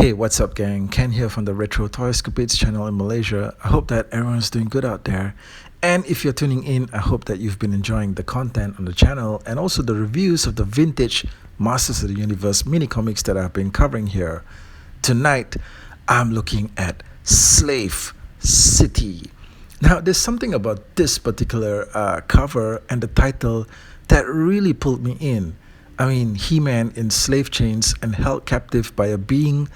Hey, what's up, gang? Ken here from the Retro Toy Scupids channel in Malaysia. I hope that everyone's doing good out there. And if you're tuning in, I hope that you've been enjoying the content on the channel and also the reviews of the vintage Masters of the Universe mini comics that I've been covering here. Tonight, I'm looking at Slave City. Now, there's something about this particular cover and the title that really pulled me in. I mean, He-Man in slave chains and held captive by a being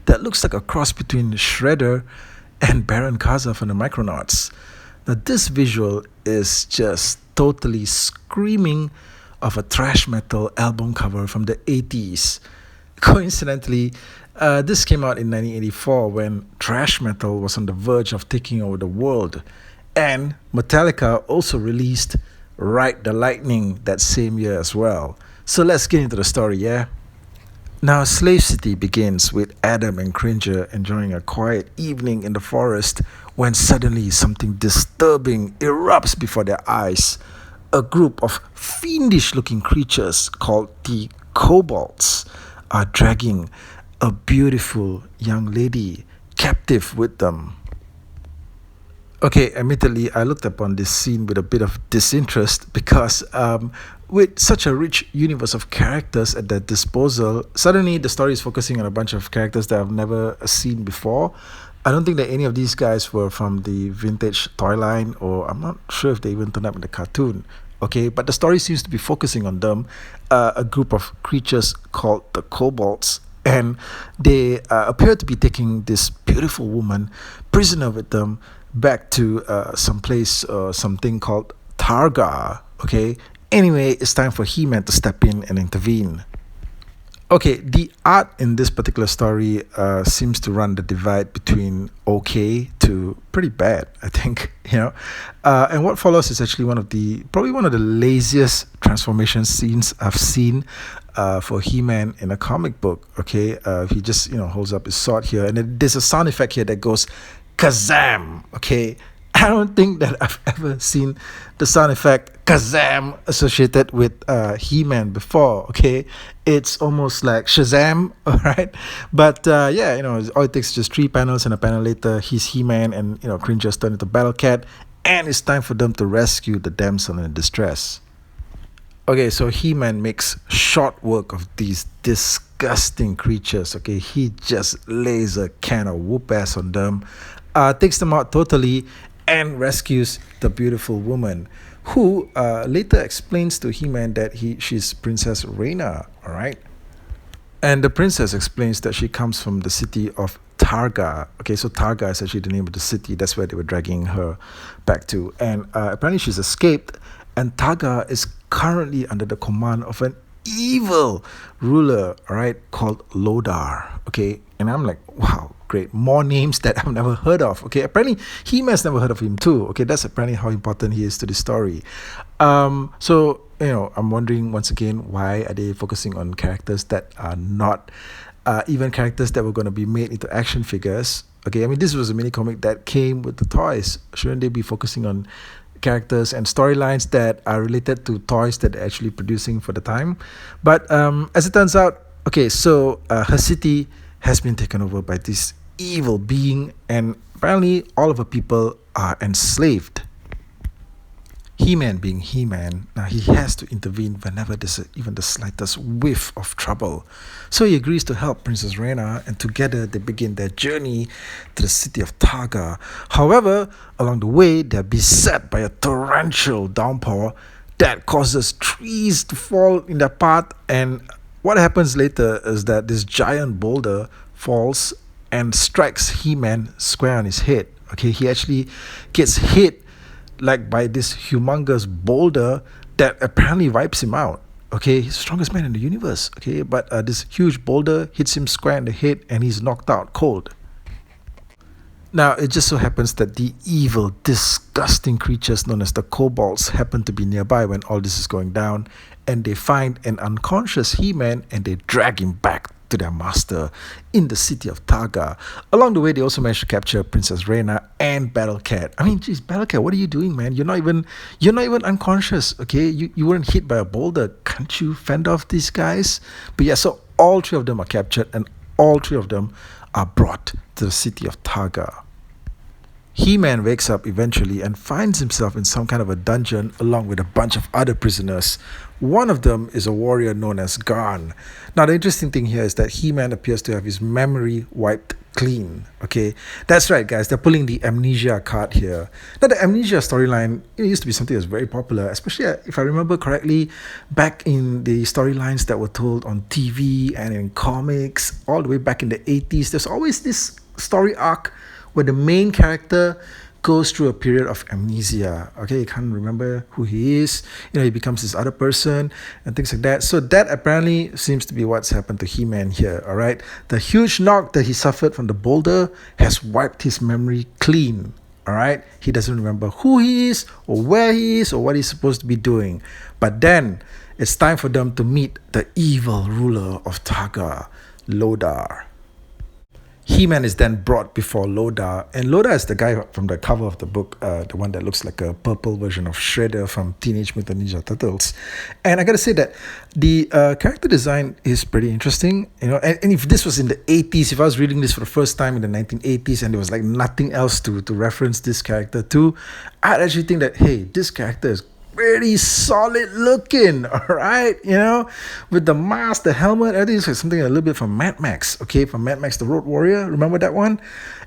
that looks like a cross between Shredder and Baron Kaza from the Micronauts. Now, this visual is just totally screaming of a thrash metal album cover from the 80's. Coincidentally, this came out in 1984 when thrash metal was on the verge of taking over the world. And Metallica also released Ride the Lightning that same year as well. So let's get into the story, yeah? Now, Slave City begins with Adam and Cringer enjoying a quiet evening in the forest when suddenly something disturbing erupts before their eyes. A group of fiendish-looking creatures called the Kobolds are dragging a beautiful young lady captive with them. Okay, admittedly, I looked upon this scene with a bit of disinterest because with such a rich universe of characters at their disposal, suddenly the story is focusing on a bunch of characters that I've never seen before. I don't think that any of these guys were from the vintage toy line, or I'm not sure if they even turned up in the cartoon. Okay, but the story seems to be focusing on them, a group of creatures called the Kobolds, and they appear to be taking this beautiful woman prisoner with them back to something called Targa. Okay, anyway, it's time for He-Man to step in and intervene. Okay, the art in this particular story seems to run the divide between okay to pretty bad, I think, and what follows is actually probably one of the laziest transformation scenes I've seen for He-Man in a comic book. Okay, he just holds up his sword here, and then there's a sound effect here that goes Kazam. Okay, I don't think that I've ever seen the sound effect Kazam associated with He-Man before. Okay, it's almost like Shazam. All right, but all it takes is just 3 panels, and a panel later he's He-Man, and Cringer's turned into Battle Cat, and it's time for them to rescue the damsel in distress. Okay, so He-Man makes short work of these disgusting creatures. Okay, he just lays a can of whoop ass on them, takes them out totally, and rescues the beautiful woman, who later explains to He-Man that she's Princess Reina. All right, and the princess explains that she comes from the city of Targa. Okay, so Targa is actually the name of the city. That's where they were dragging her back to, and apparently she's escaped. And Targa is currently under the command of an evil ruler, all right, called Lodar. Okay, and I'm like, wow, great, more names that I've never heard of. Okay, apparently He-Man's never heard of him too. Okay, that's apparently how important he is to the story. So I'm wondering once again, why are they focusing on characters that are not even characters that were going to be made into action figures? Okay, I mean, this was a mini comic that came with the toys. Shouldn't they be focusing on characters and storylines that are related to toys that they're actually producing for the time? But as it turns out, okay, so her city has been taken over by this evil being, and apparently all of her people are enslaved. He-Man being He-Man, now he has to intervene whenever there's even the slightest whiff of trouble. So he agrees to help Princess Reina, and together they begin their journey to the city of Targa. However, along the way, they're beset by a torrential downpour that causes trees to fall in their path, and what happens later is that this giant boulder falls and strikes He-Man square on his head. Okay, he actually gets hit like by this humongous boulder that apparently wipes him out. Okay, he's the strongest man in the universe. Okay, but this huge boulder hits him square in the head and he's knocked out cold. Now, it just so happens that the evil, disgusting creatures known as the Kobolds happen to be nearby when all this is going down, and they find an unconscious He-Man and they drag him back to their master in the city of Targa. Along the way, they also managed to capture Princess Reina and Battle Cat. I mean, geez, Battle Cat, what are you doing, man? You're not even unconscious, okay? You weren't hit by a boulder. Can't you fend off these guys? But yeah, so all 3 of them are captured, and all three of them are brought to the city of Targa. He-Man wakes up eventually and finds himself in some kind of a dungeon along with a bunch of other prisoners. One of them is a warrior known as Garn. Now, the interesting thing here is that He-Man appears to have his memory wiped clean. Okay, that's right, guys. They're pulling the amnesia card here. Now, the amnesia storyline, it used to be something that's very popular, especially if I remember correctly, back in the storylines that were told on TV and in comics, all the way back in the 80s. There's always this story arc where the main character goes through a period of amnesia. Okay, he can't remember who he is. He becomes this other person and things like that. So that apparently seems to be what's happened to He-Man here. All right, the huge knock that he suffered from the boulder has wiped his memory clean. All right, he doesn't remember who he is or where he is or what he's supposed to be doing. But then it's time for them to meet the evil ruler of Targa, Lodar. He-Man is then brought before Lodar, and Lodar is the guy from the cover of the book, the one that looks like a purple version of Shredder from Teenage Mutant Ninja Turtles. And I gotta say that the character design is pretty interesting, and if this was in the 80s, if I was reading this for the first time in the 1980s and there was like nothing else to reference this character to, I'd actually think that, hey, this character is pretty solid looking, all right, with the mask, the helmet, everything is like something a little bit from Mad Max, okay, from Mad Max the Road Warrior. Remember that one?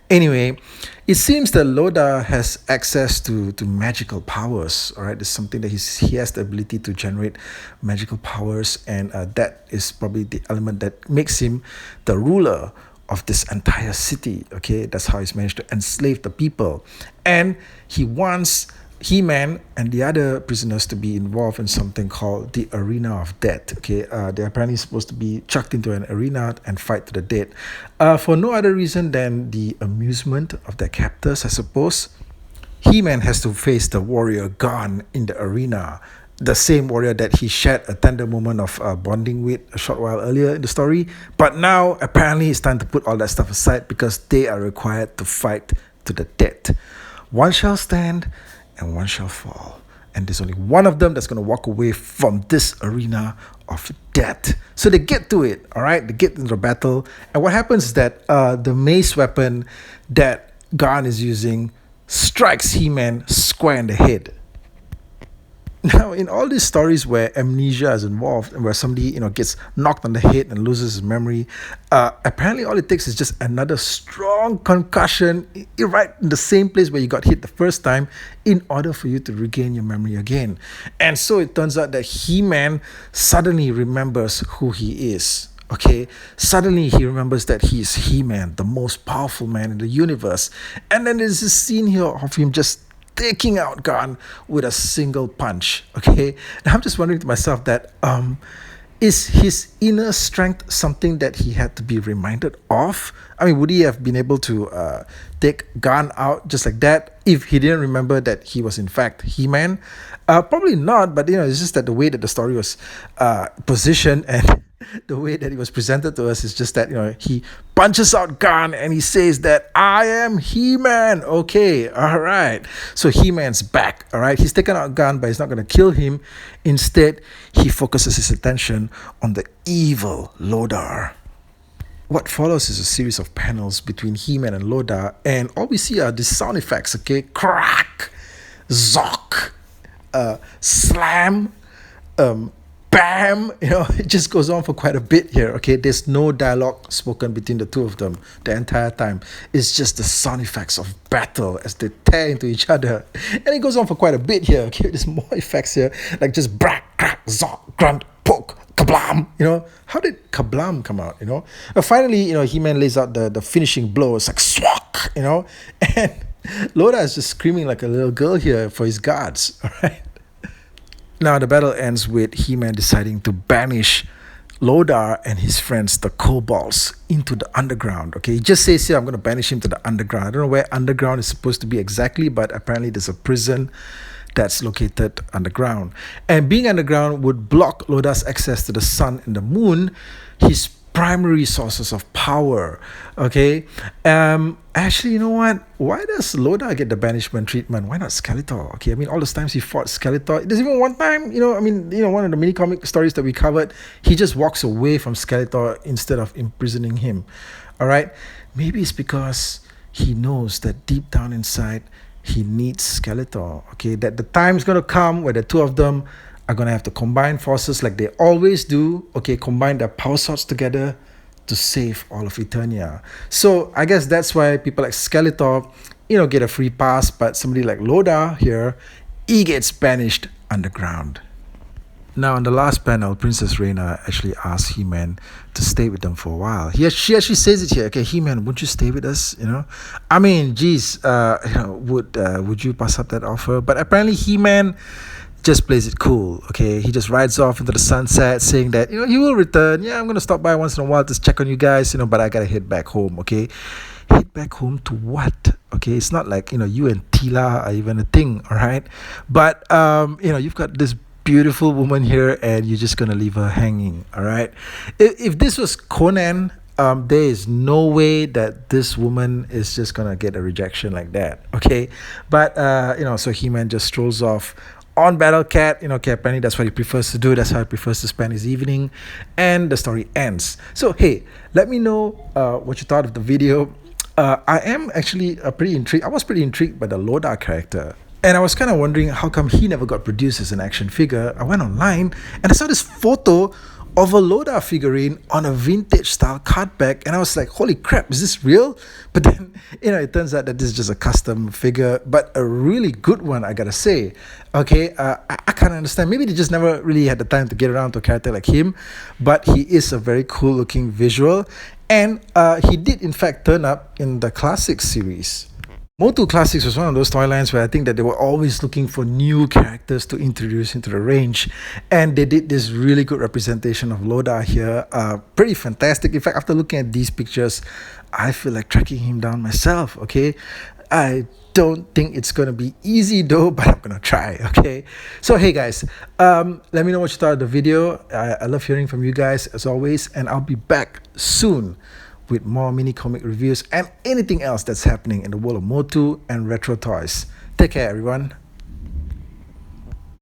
Anyway, it seems that Lodar has access to magical powers, all right. It's something that he has the ability to generate magical powers, and that is probably the element that makes him the ruler of this entire city. Okay, that's how he's managed to enslave the people, and he wants He-Man and the other prisoners to be involved in something called the Arena of Death. Okay, they're apparently supposed to be chucked into an arena and fight to the dead, for no other reason than the amusement of their captors, I suppose. He-Man has to face the warrior Garn in the arena, the same warrior that he shared a tender moment of bonding with a short while earlier in the story. But now, apparently, it's time to put all that stuff aside because they are required to fight to the death. One shall stand and one shall fall. And there's only one of them that's going to walk away from this arena of death. So they get to it, all right? They get into the battle. And what happens is that the mace weapon that Garn is using strikes He-Man square in the head. Now, in all these stories where amnesia is involved and where somebody, gets knocked on the head and loses his memory, apparently all it takes is just another strong concussion right in the same place where you got hit the first time in order for you to regain your memory again. And so it turns out that He-Man suddenly remembers who he is. Okay, suddenly he remembers that he is He-Man, the most powerful man in the universe. And then there's this scene here of him just taking out Garn with a single punch. Okay, now I'm just wondering to myself that is his inner strength something that he had to be reminded of? I mean, would he have been able to take Garn out just like that if he didn't remember that he was in fact He-Man? Probably not, but it's just that the way that the story was positioned and the way that it was presented to us is just that he punches out Garn and he says that I am He-Man. Okay, all right. So He-Man's back. All right, he's taken out Garn, but he's not going to kill him. Instead, he focuses his attention on the evil Lodar. What follows is a series of panels between He-Man and Lodar, and all we see are the sound effects. Okay, crack, zock, slam, bam, it just goes on for quite a bit here. Okay, there's no dialogue spoken between the two of them the entire time. It's just the sound effects of battle as they tear into each other, and it goes on for quite a bit here. Okay, there's more effects here, like just brack, crack, zock, grunt, poke, kablam. How did kablam come out? Finally, He-Man lays out the finishing blow. It's like swak, and Loda is just screaming like a little girl here for his guards. All right. Now, the battle ends with He-Man deciding to banish Lodar and his friends, the Kobolds, into the underground. Okay, he just says here, I'm going to banish him to the underground. I don't know where underground is supposed to be exactly, but apparently there's a prison that's located underground. And being underground would block Lodar's access to the sun and the moon. His primary sources of power. Okay, actually, you know what? Why does Loda get the banishment treatment? Why not Skeletor? Okay, I mean, all those times he fought Skeletor. There's even one time, I mean, one of the mini comic stories that we covered, he just walks away from Skeletor instead of imprisoning him. All right, maybe it's because he knows that deep down inside he needs Skeletor. Okay, that the time's gonna come where the two of them are gonna have to combine forces like they always do. Okay, combine their power swords together to save all of Eternia. So I guess that's why people like Skeletor, get a free pass, but somebody like Loda here, he gets banished underground. Now, in the last panel, Princess Reina actually asked He-Man to stay with them for a while. She actually says it here. Okay, He-Man, would you stay with us? I mean, geez, would you pass up that offer? But apparently, He-Man just plays it cool. Okay, he just rides off into the sunset, saying that he will return. Yeah, I'm gonna stop by once in a while to check on you guys. But I gotta head back home. Okay, head back home to what? Okay, it's not like you and Tila are even a thing. All right, but you've got this beautiful woman here and you're just gonna leave her hanging. All right, if this was Conan, there is no way that this woman is just gonna get a rejection like that. Okay, but so He-Man just strolls off on Battle Cat. Okay, apparently that's what he prefers to do. That's how he prefers to spend his evening, and the story ends. So hey, let me know what you thought of the video. I am actually pretty intrigued. I was pretty intrigued by the Loda character. And I was kind of wondering how come he never got produced as an action figure. I went online and I saw this photo of a Loda figurine on a vintage style card back, and I was like, holy crap, is this real? But then, it turns out that this is just a custom figure, but a really good one, I gotta say. Okay, I can't understand. Maybe they just never really had the time to get around to a character like him, but he is a very cool looking visual, and he did in fact turn up in the Classics series. MOTU Classics was one of those toy lines where I think that they were always looking for new characters to introduce into the range, and they did this really good representation of Loda here. Pretty fantastic. In fact, after looking at these pictures, I feel like tracking him down myself. Okay, I don't think it's gonna be easy though, but I'm gonna try. Okay, so hey guys, let me know what you thought of the video. I love hearing from you guys as always, and I'll be back soon with more mini comic reviews and anything else that's happening in the world of MOTU and retro toys. Take care, everyone.